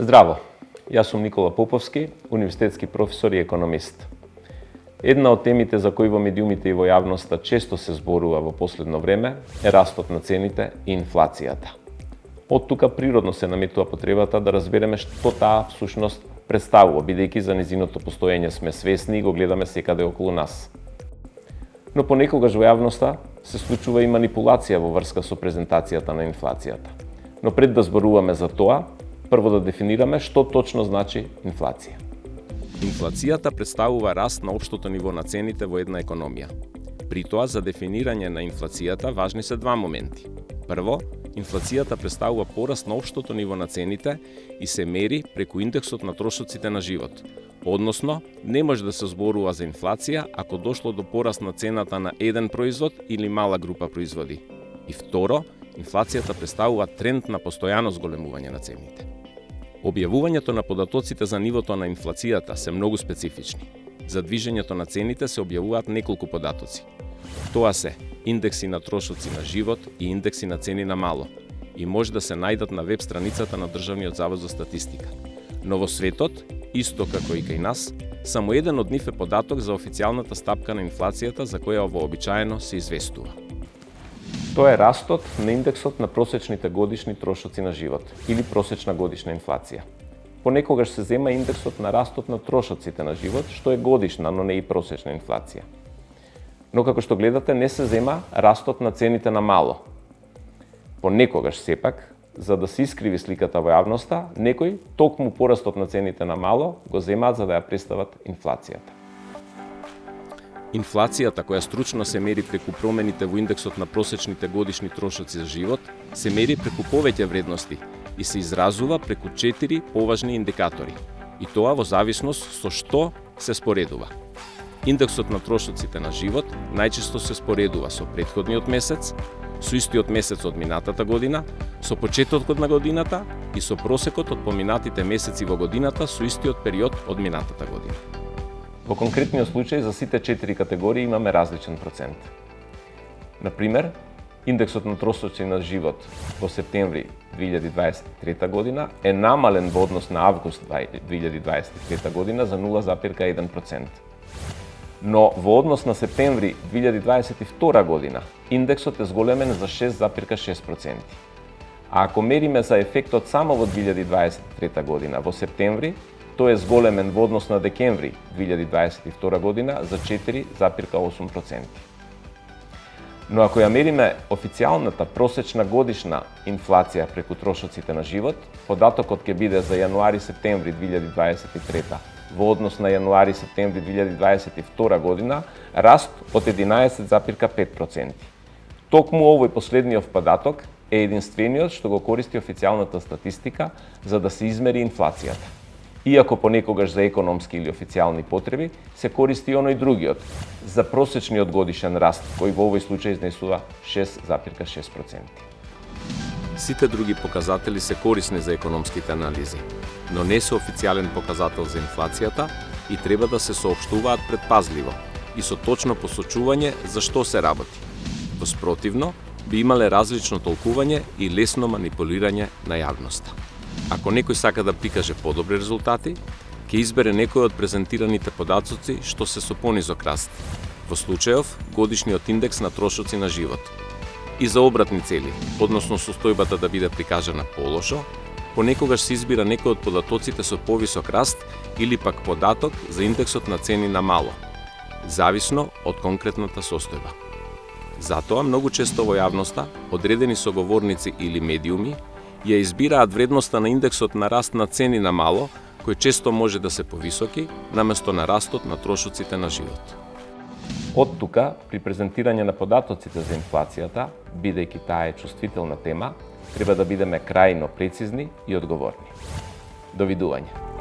Здраво, јас сум Никола Поповски, универзитетски професор и економист. Една од темите за кои во медиумите и во јавноста често се зборува во последно време е растот на цените и инфлацијата. Од тука природно се наметува потребата да разбереме што таа всушност представува, бидејќи за незиното постоење сме свесни и го гледаме секаде околу нас. Но понекогаш во јавноста се случува и манипулација во врска со презентацијата на инфлацијата. Но пред да зборуваме за тоа, прво да дефинираме што точно значи инфлација. Инфлацијата представува раст на општото ниво на цените во една економија. При тоа, за дефинирање на инфлацијата важни се два моменти. Прво, инфлацијата представува пораст на општото ниво на цените и се мери преку индексот на трошоците на живот. Односно, не може да се зборува за инфлација ако дошло до пораст на цената на еден производ или мала група производи. И второ, инфлацијата представува тренд на постојано зголемување на цените. Објавувањето на податоците за нивото на инфлацијата се многу специфични. За движењето на цените се објавуваат неколку податоци. Тоа се индекси на трошоци на живот и индекси на цени на мало и може да се најдат на веб страницата на Државниот завод за статистика. Но во светот, исто како и кај нас, само еден од нив е податок за официјалната стапка на инфлацијата за која вообичаено се известува. Тоа е растот на индексот на просечните годишни трошоци на живот или просечна годишна инфлација. Понекогаш се зема индексот на растот на трошоците на живот, што е годишна, но не и просечна инфлација. Но како што гледате, не се зема растот на цените на мало. Понекогаш сепак, за да се искриви сликата во јавноста, некои токму порастот на цените на мало го земаат за да ја представат инфлацијата. Инфлацијата, која стручно се мери преку промените во индексот на просечните годишни трошоци за живот, се мери преку повеќе вредности и се изразува преку 4 поважни индикатори, и тоа во зависност со што се споредува. Индексот на трошоците на живот најчесто се споредува со претходниот месец, со истиот месец од минатата година, со почетокот на годината и со просекот од поминатите месеци во годината со истиот период од минатата година. Во конкретниот случај за сите 4 категории имаме различен процент. Например, индексот на трошоци на живот во септември 2023 година е намален во однос на август 2023 година за 0,1%. Но во однос на септември 2022 година индексот е зголемен за 6,6%. А ако мериме за ефектот само во 2023 година во септември, тој е зголемен во однос на декември 2022 година за 4,8%. Но ако ја мериме официјалната просечна годишна инфлација преку трошоците на живот, податокот ќе биде за јануари-септември 2023 во однос на јануари-септември 2022 година раст од 11,5%. Токму овој последниот податок е единствениот што го користи официјалната статистика за да се измери инфлацијата. Иако понекогаш за економски или официјални потреби се користи оној другиот, за просечниот годишен раст, кој во овој случај изнесува 6,6%. Сите други показатели се корисни за економските анализи, но не се официјален показател за инфлацијата и треба да се соопштуваат предпазливо и со точно посочување за што се работи. Во спротивно, би имале различно толкување и лесно манипулирање на јавноста. Ако некој сака да прикаже подобри резултати, ќе избере некој од презентираните податоци што се со понизок раст, во случајов годишниот индекс на трошоци на живот. И за обратни цели, односно состојбата да биде прикажана полошо, понекогаш се избира некој од податоците со повисок раст или пак податок за индексот на цени на мало, зависно од конкретната состојба. Затоа многу често во јавноста одредени соговорници или медиуми ја избираат вредноста на индексот на раст на цени на мало, кој често може да се повисоки, наместо на растот на трошоците на живот. Од тука, при презентирање на податоците за инфлацијата, бидејќи таа е чувствителна тема, треба да бидеме крајно прецизни и одговорни. Довидување.